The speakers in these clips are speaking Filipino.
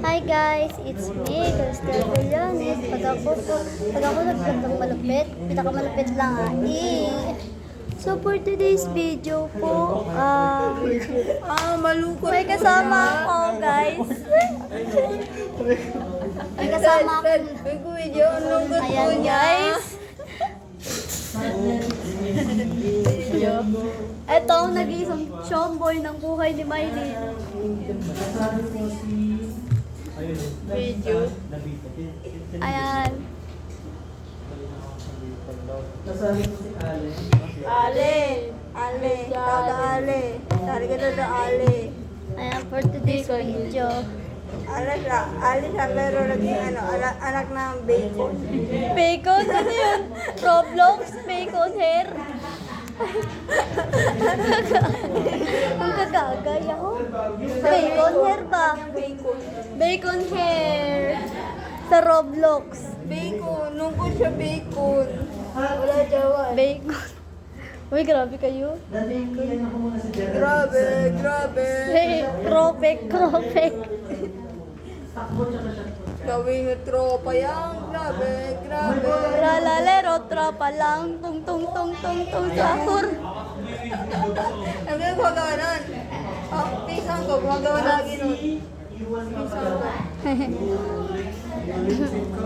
Hi guys, it's me, Gaster Villanes. Pag ako nag-vlog ng malupit, pinakamalupit lang So for today's video po, Malungkot may kasama ako guys. May kasama ako. May video, ang lungkot po Ayan niya. guys. Ito ang nag-iisang showboy ng buhay ni Miley. Video. Ayan. Ale. Tawag Ale. Tawag ka na Ale. Ayan for today's video. Ale siya, pero naging anak ng bacon. Bacon? Ano yun? Roblox? Bacon hair? Ang kagagay ako. Bacon hair ba? Bacon. Bacon hair. Sa Roblox. Bacon. Lungkot siya bacon. Wala jawa. Bacon. Uy, grabe kayo. Grabe. Hey, kropek. Gawin na tropa yan. Grabe. Lalalero, tropa lang. Tung, sahur. Ano yung gagawanan? Pisang ko, gumagawa lagi nun. Pisang ko.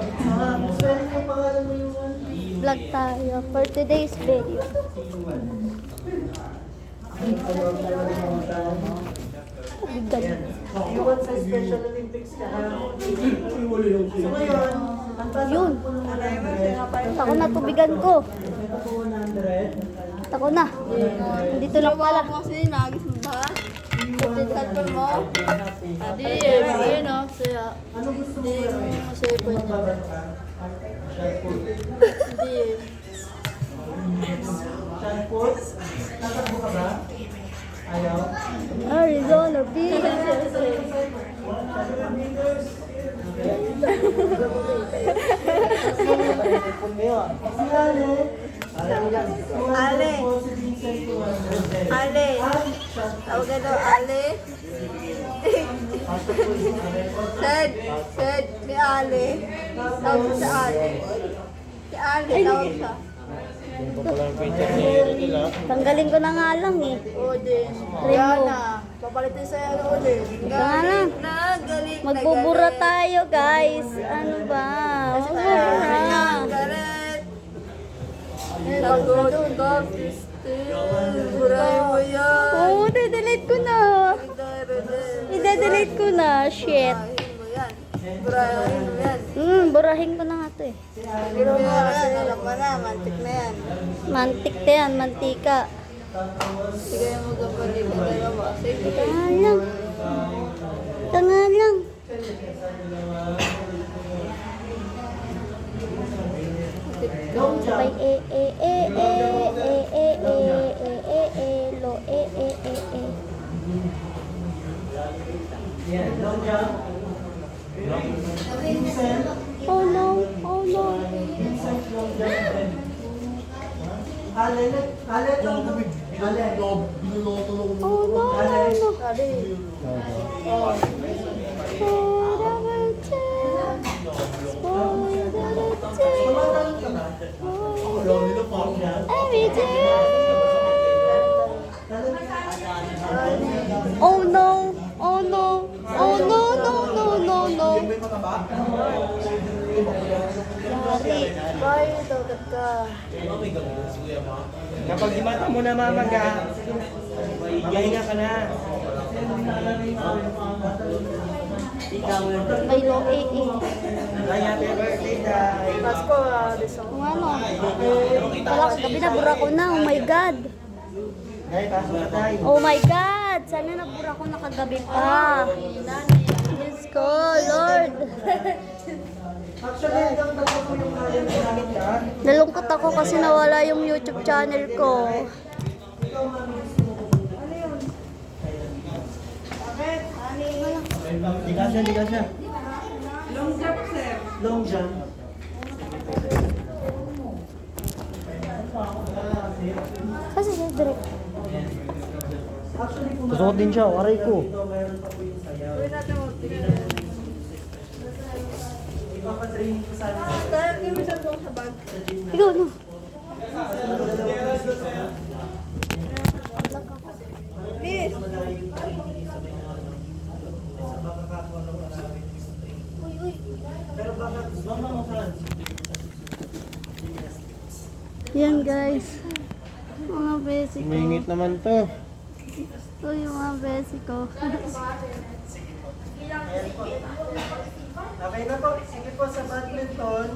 Vlog tayo for today's video. Bigat. Yun. Ako na tubigan ko. Ako na. Dito lang pala. Kasi nagis mo ba? Pagkakal mo? Di, ayun o. Saya. Hindi mo masaya po niya. Hindi. Arizona Beach. Ale. Tawag ka daw, Ale. Said, si Ale. Tawag sa Ale. Si Ale, tawag siya. Tanggalin ko na nga lang eh. Odin. Remove. Yana. Papalitin sa'yo ang Odin. Galit Galit. Magbubura tayo guys. Ano ba? Magbubura. Galit. Sagot ka, Christine. Buray mo yan. Oo, i-delete ko na. I-delete ko na. Shit. Burahin mo yan. Burahin ko na nga to eh. Pero mo kasi alam mo na, mantik na yan. Mantik na yan, mantika. Sige mo kapatid ka dalawa. Sige. Tanga lang. Tanga lang. Sabay lo Oh no. Oh no. Oh no. Oh no. Oh no. Bye, dagat ka. Kapag di mata mo na mamaga, magahinga ka na. May lo Ay, happy birthday, Day. Pasko, Lison. Kung ano. Wala kagabi na bura ko na. Oh my God. Day, pasok na tayo. Oh my God. Sana nabura ko na kagabi pa. Diyos ko, Lord. Actually, hanggang tatlo po yung kaya namin yan. Nalungkot ako kasi nawala yung YouTube channel ko. Di ka siya. Long jump, sir. Long jump. Kasi sa direct. Susuot din siya, waray ko. Gawin natin mo. training ko sana sa Kaya kami sa buong sa bag. gym na. Ikaw, no? Please. Pero baka mo sa Yan guys. Mga basic ko. Umingit naman to. Ito yung mga basic ko. Okay na po. Sige po sa badminton.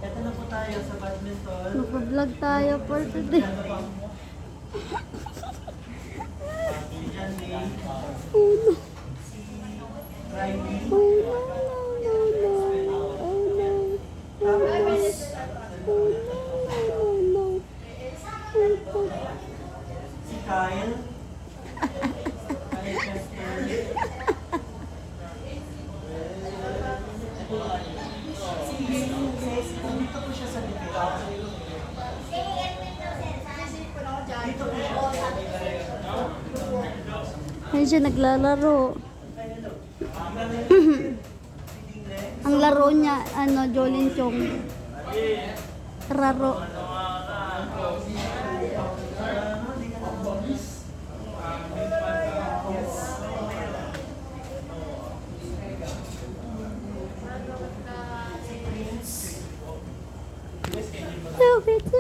Ito na po tayo sa badminton. Naka-vlog tayo for today. Oh no. Riley. Oh no, no, no, no. Oh no. Oh no. Oh no, no, no. Si Kyle. Kyle Chester. Dito po siya sa likod. Dito po siya. Ayun siya naglalaro. Ang laro niya, Jolin Chong. Raro. Love it too.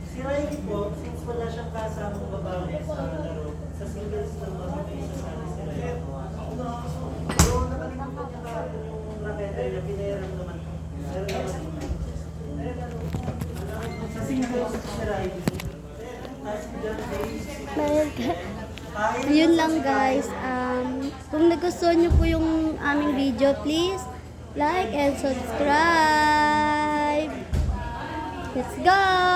Si Riley po, since wala siyang kasamang babae sa laro, sa singles lang mag-ibig sa sana si Riley. So, nakalimutan niya kahapon yung racket niya, pinayaran naman. Meron naman. Sa singles si Riley. Tapos dyan Ayun lang guys. Kung nagustuhan niyo po yung aming video, please like and subscribe. Let's go!